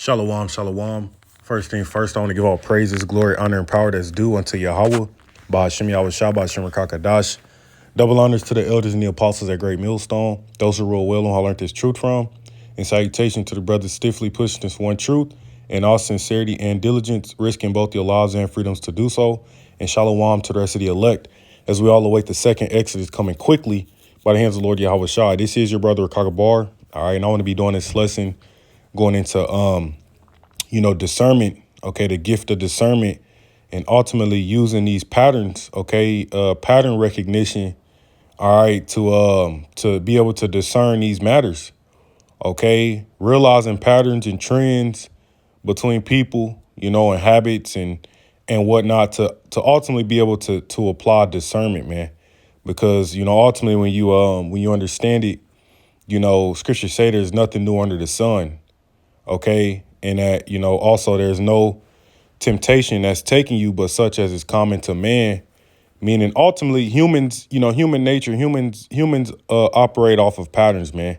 Shalom, shalom. First thing first, I want to give all praises, glory, honor, and power that's due unto Yahweh. Ba'ashem Yahweh Shah, Ba'ashem Rakakadash. Double honors to the elders and the apostles at Great Millstone, those who rule well and who I learned this truth from. And salutation to the brothers stiffly pushing this one truth in all sincerity and diligence, risking both your lives and freedoms to do so. And shalom to the rest of the elect as we all await the second Exodus coming quickly by the hands of the Lord Yahweh Shah. This is your brother Rakakabar. All right, and I want to be doing this lesson going into discernment, okay, the gift of discernment, and ultimately using these patterns, okay, pattern recognition, all right, to be able to discern these matters, okay, realizing patterns and trends between people, and habits and whatnot to ultimately be able to apply discernment, man, because ultimately when you understand it, scriptures say there's nothing new under the sun. Okay. And that, also there's no temptation that's taking you, but such as is common to man, meaning ultimately humans, human nature, humans operate off of patterns, man,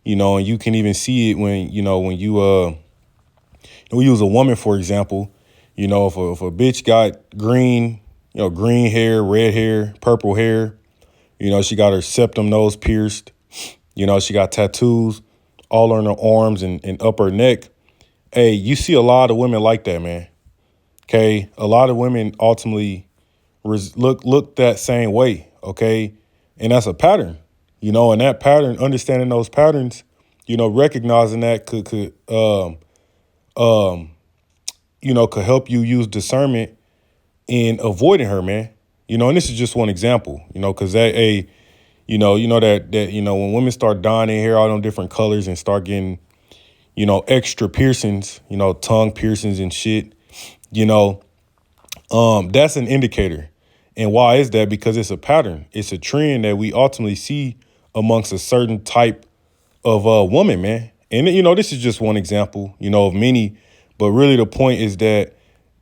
and you can even see it when we use a woman, for example, if a bitch got green, green hair, red hair, purple hair, she got her septum nose pierced, she got tattoos all on her arms and up her neck. Hey, you see a lot of women like that, man. Okay, a lot of women ultimately look that same way. Okay, and that's a pattern, and that pattern, understanding those patterns, recognizing that could help you use discernment in avoiding her, man. And this is just one example, because that when women start dyeing their hair all on different colors and start getting extra piercings, tongue piercings and shit, that's an indicator. And why is that? Because it's a pattern. It's a trend that we ultimately see amongst a certain type of woman, man. And, this is just one example, of many. But really the point is that,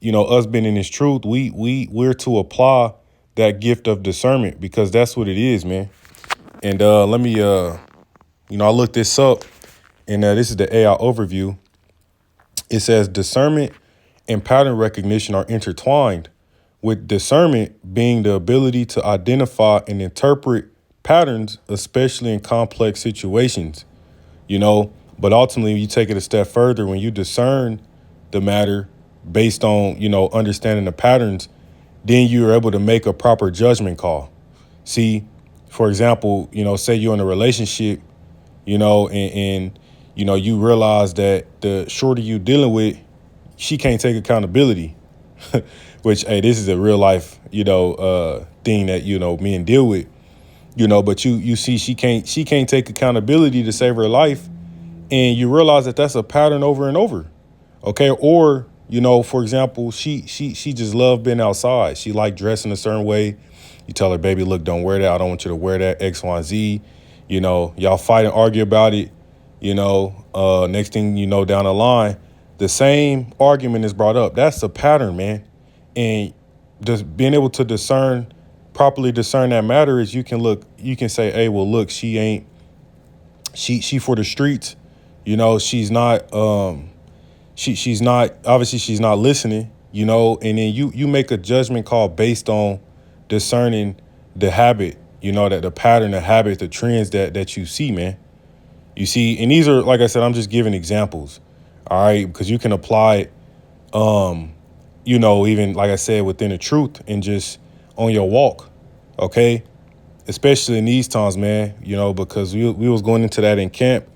us being in this truth, we're to apply that gift of discernment because that's what it is, man. And let me, I looked this up. And this is the AI overview. It says discernment and pattern recognition are intertwined, with discernment being the ability to identify and interpret patterns, especially in complex situations, But ultimately, you take it a step further when you discern the matter based on, understanding the patterns, then you're able to make a proper judgment call. See, for example, say you're in a relationship, and you realize that the shorty you dealing with, she can't take accountability, which, hey, this is a real life, thing that, men deal with, but you see she can't take accountability to save her life. And you realize that that's a pattern over and over. OK, or, for example, she just loved being outside. She liked dressing a certain way. You tell her, baby, look, don't wear that. I don't want you to wear that X, Y, and Z. Y'all fight and argue about it. Next thing you know, down the line, the same argument is brought up. That's a pattern, man. And just being able to properly discern that matter is you can say, hey, well, look, she for the streets. She's not, she's not, obviously she's not listening, and then you make a judgment call based on discerning the habit, that the pattern, the habit, the trends that you see, man. You see, and these are, like I said, I'm just giving examples, all right, because you can apply it, even, like I said, within the truth and just on your walk, okay, especially in these times, man, because we was going into that in camp,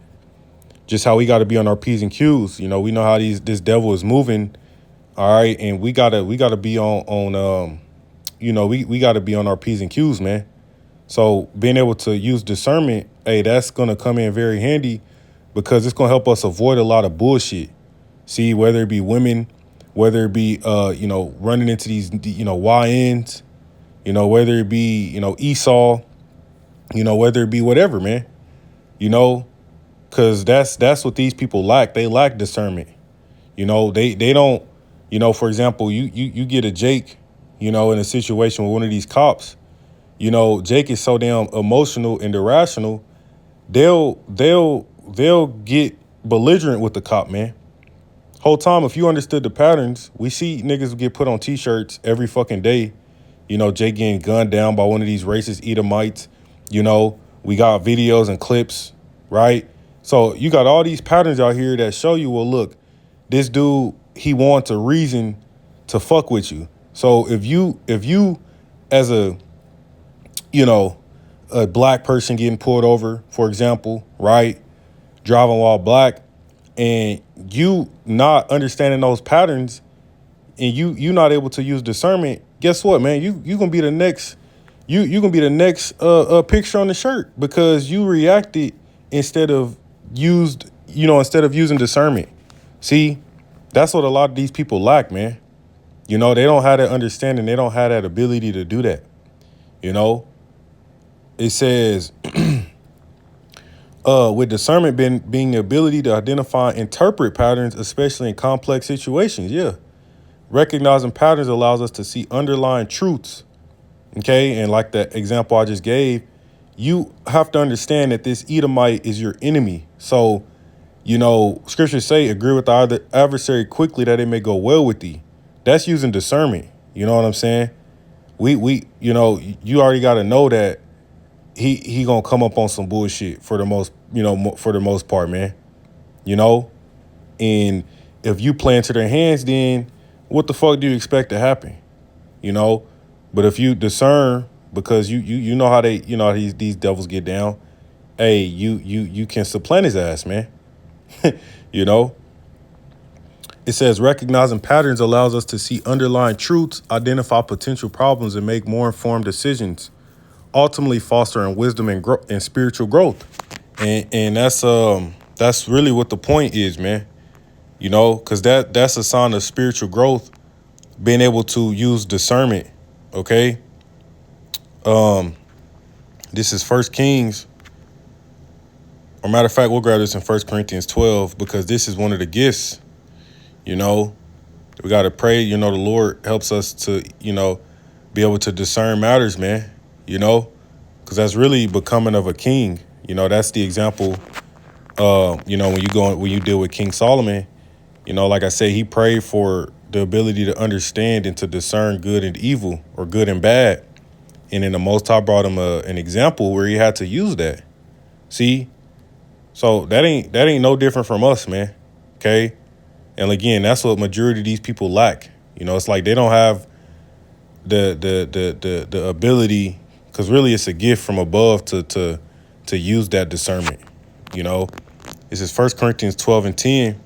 just how we got to be on our P's and Q's. We know how this devil is moving, all right, and we gotta be on we got to be on our P's and Q's, man. So being able to use discernment, hey, that's going to come in very handy because it's going to help us avoid a lot of bullshit. See, whether it be women, whether it be, running into these, YNs, whether it be, Esau, whether it be whatever, man, because that's what these people lack. They lack discernment. They don't, for example, you get a Jake, in a situation with one of these cops. Jake is so damn emotional and irrational. They'll get belligerent with the cop, man. Whole time, if you understood the patterns, we see niggas get put on t-shirts every fucking day. You know, Jay getting gunned down by one of these racist Edomites. You know, we got videos and clips, right? So you got all these patterns out here that show you, well, look, this dude, he wants a reason to fuck with you. So if you as a, you know, a black person getting pulled over, for example, right? Driving while black, and you not understanding those patterns, and you not able to use discernment, guess what, man? You gonna be the next you gonna be the next picture on the shirt because you reacted instead of instead of using discernment. See, that's what a lot of these people lack, man. You know, they don't have that understanding, they don't have that ability to do that. You know, it says with discernment being the ability to identify and interpret patterns, especially in complex situations. Yeah. Recognizing patterns allows us to see underlying truths. Okay. And like the example I just gave, you have to understand that this Edomite is your enemy. So, you know, scriptures say, agree with the adversary quickly that it may go well with thee. That's using discernment. You know what I'm saying? You know, you already got to know that he gonna come up on some bullshit for the most, for the most part, man. You know, and if you play into their hands, then what the fuck do you expect to happen? You know, but if you discern, because you know how they, how these devils get down, hey, you can supplant his ass, man. You know, it says recognizing patterns allows us to see underlying truths, identify potential problems, and make more informed decisions, ultimately fostering wisdom and spiritual growth. And that's really what the point is, man. You know, because that's a sign of spiritual growth, being able to use discernment. Okay. This is First Kings. Or matter of fact, we'll grab this in 1 Corinthians 12 because this is one of the gifts. You know, we got to pray. You know, the Lord helps us to, be able to discern matters, man. You know, because that's really becoming of a king. You know, that's the example. When you deal with King Solomon, like I said, he prayed for the ability to understand and to discern good and evil, or good and bad. And then the Most High brought him an example where he had to use that. See, so that ain't no different from us, man. Okay, and again, that's what majority of these people lack. It's like they don't have the ability, because really it's a gift from above to use that discernment. This is 1 Corinthians 12 and 10.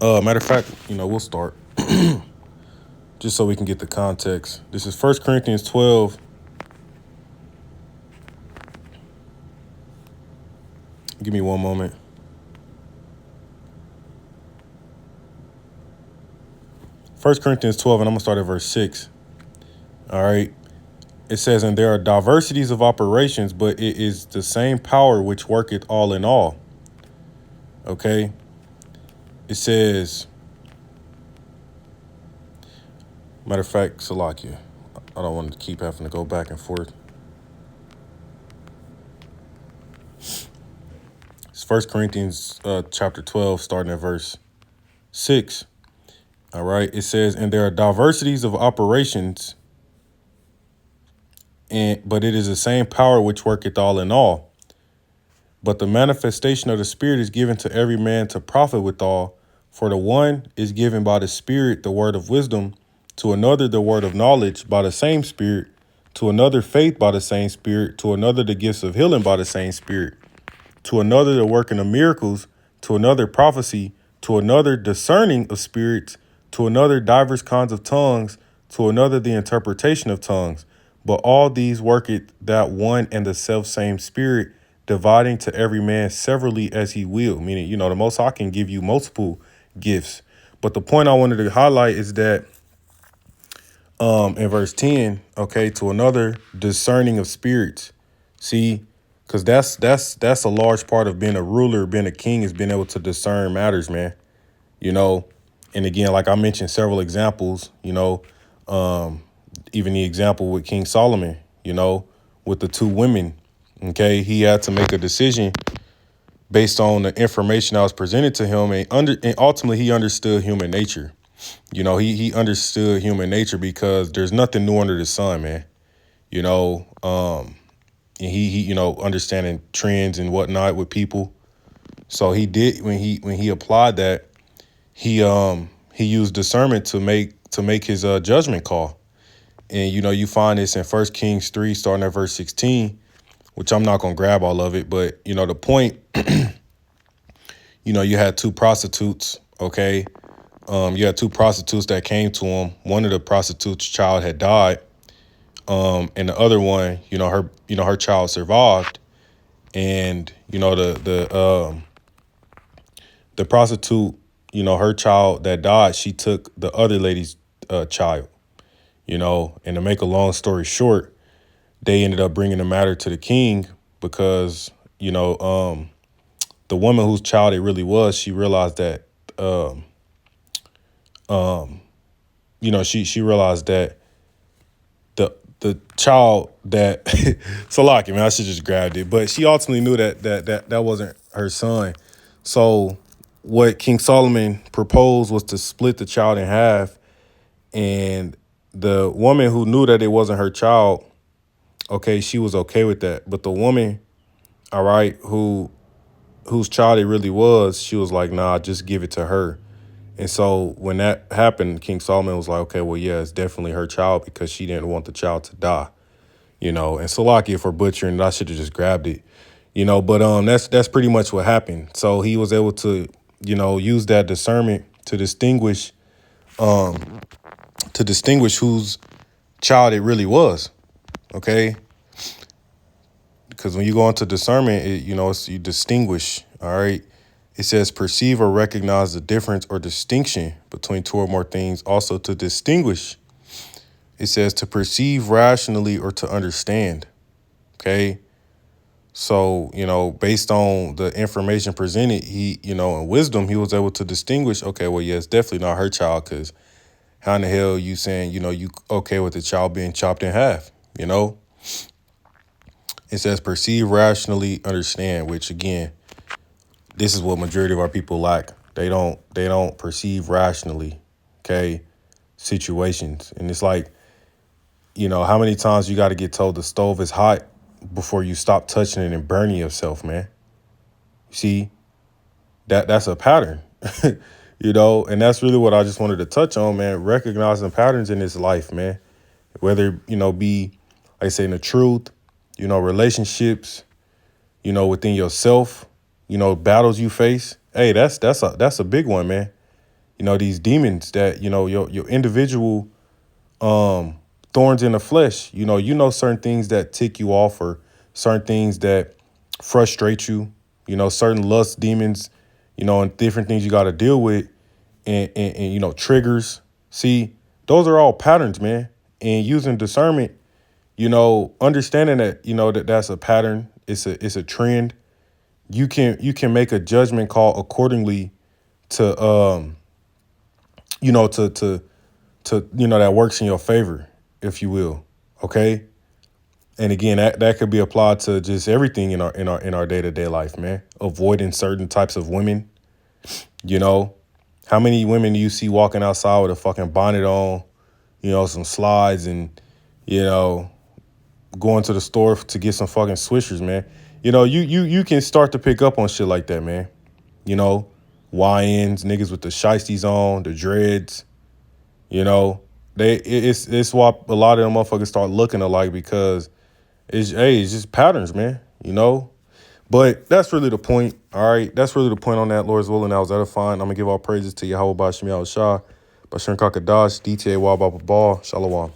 Matter of fact, we'll start just so we can get the context. This is 1 Corinthians 12. Give me one moment. 1 Corinthians 12, and I'm going to start at verse 6. All right. It says, and there are diversities of operations, but it is the same power which worketh all in all. Okay. It says, matter of fact, Salakia, I don't want to keep having to go back and forth. It's 1 Corinthians chapter 12, starting at verse 6. All right. It says, and there are diversities of operations, but it is the same power which worketh all in all. But the manifestation of the Spirit is given to every man to profit withal. For the one is given by the Spirit the word of wisdom, to another the word of knowledge by the same Spirit, to another faith by the same Spirit, to another the gifts of healing by the same Spirit, to another the working of miracles, to another prophecy, to another discerning of spirits, to another divers kinds of tongues, to another the interpretation of tongues. But all these worketh that one and the self-same Spirit, dividing to every man severally as he will. Meaning, the Most High can give you multiple gifts. But the point I wanted to highlight is that in verse 10, okay, to another discerning of spirits. See, because that's a large part of being a ruler, being a king, is being able to discern matters, man. And again, like I mentioned several examples, even the example with King Solomon, with the two women. Okay, he had to make a decision based on the information that was presented to him, and ultimately he understood human nature. He understood human nature because there's nothing new under the sun, man. You know, and he understanding trends and whatnot with people. So he did when he applied that, he used discernment to make his judgment call. And you find this in 1 Kings 3, starting at verse 16, which I'm not gonna grab all of it, but the point, you had two prostitutes, okay? You had two prostitutes that came to him. One of the prostitutes' child had died, and the other one, her child survived. And the prostitute, her child that died, she took the other lady's child. And to make a long story short, they ended up bringing the matter to the king because the woman whose child it really was, she realized that she realized that the child that Salaki, man, I should just grabbed it, but she ultimately knew that wasn't her son. So what King Solomon proposed was to split the child in half, and the woman who knew that it wasn't her child, okay, she was okay with that. But the woman, all right, whose child it really was, she was like, nah, just give it to her. And so when that happened, King Solomon was like, okay, well, yeah, it's definitely her child because she didn't want the child to die. And Salakia for butchering, I should have just grabbed it. But that's pretty much what happened. So he was able to, use that discernment to distinguish whose child it really was. Okay? Because when you go into discernment, you distinguish, all right? It says perceive or recognize the difference or distinction between two or more things. Also to distinguish, it says to perceive rationally or to understand, okay? So, based on the information presented, he, in wisdom, he was able to distinguish, okay, well, yeah, it's definitely not her child because how in the hell you saying, you okay with the child being chopped in half, It says perceive rationally, understand, which again, this is what majority of our people lack. They don't perceive rationally, okay, situations. And it's like, how many times you got to get told the stove is hot before you stop touching it and burning yourself, man? See, that's a pattern, and that's really what I just wanted to touch on, man. Recognizing patterns in this life, man, whether, be, like I say, in the truth, relationships, within yourself, battles you face. Hey, that's a big one, man. These demons that, your individual thorns in the flesh, certain things that tick you off or certain things that frustrate you, certain lust demons, and different things you got to deal with and triggers. See, those are all patterns, man. And using discernment, understanding that, that's a pattern. It's a trend. You can make a judgment call accordingly to that works in your favor, if you will. Okay. And again, that could be applied to just everything in our day-to-day life, man. Avoiding certain types of women. How many women do you see walking outside with a fucking bonnet on, some slides and, going to the store to get some fucking swishers, man. You can start to pick up on shit like that, man. YNs, niggas with the shiesties on, the dreads, it's why a lot of them motherfuckers start looking alike because it's just patterns, man, But that's really the point, all right? That's really the point on that, Lord's willing. That was edifying. I'm going to give all praises to Yahweh Bashim Yahweh Shah, Bashir Kakadash, DTA Wababa Ball, Shalom.